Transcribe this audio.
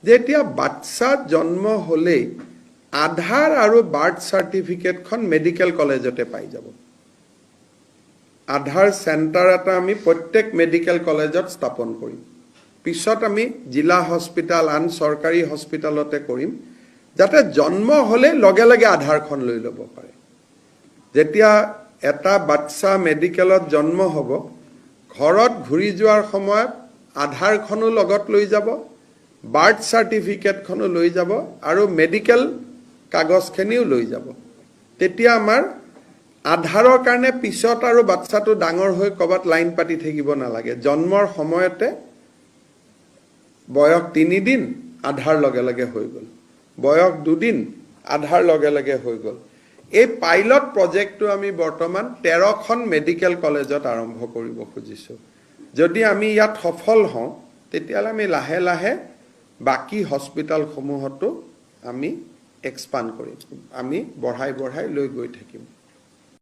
যেতিয়া বাচ্চা জন্ম হলেই আধাৰ আৰু বাৰ্থ চাৰ্টিফিকেটখন মেডিকেল কলেজতে পাই যাব। আধাৰ চেণ্টাৰ এটা আমি প্ৰত্যেক মেডিকেল কলেজত স্থাপন কৰিম। পিছত আমি জিলা হস্পিটাল আন চৰকাৰী হস্পিটালতে কৰিম, যাতে জন্ম হলে লগে লগে আধাৰখন লৈ ল'ব পাৰে। যেতিয়া এটা বাচ্চা মেডিকেলত জন্ম হ'ব, ঘৰত ঘূৰি যোৱাৰ সময়ত আধাৰখনো লগত লৈ যাব, বাৰ্থ চাৰ্টিফিকেটখনো লৈ যাব আৰু মেডিকেল কাগজখিনিও লৈ যাব। তেতিয়া আমাৰ আধাৰৰ কাৰণে পিছত আৰু বাচ্চাটো ডাঙৰ হৈ ক'ৰবাত লাইন পাতি থাকিব নালাগে। জন্মৰ সময়তে বয়স 3 দিন আধাৰ লগে লগে হৈ গ'ল, বয়স 2 দিন আধাৰ লগে লগে হৈ গ'ল। এই পাইলট প্ৰজেক্টটো আমি বৰ্তমান 13খন মেডিকেল কলেজত আৰম্ভ কৰিব খুজিছোঁ। যদি আমি ইয়াত সফল হওঁ, তেতিয়াহ'লে আমি লাহে লাহে বাকী হস্পিটালসমূহতো আমি এক্সপাণ্ড কৰিম, আমি বঢ়াই বঢ়াই লৈ গৈ থাকিম।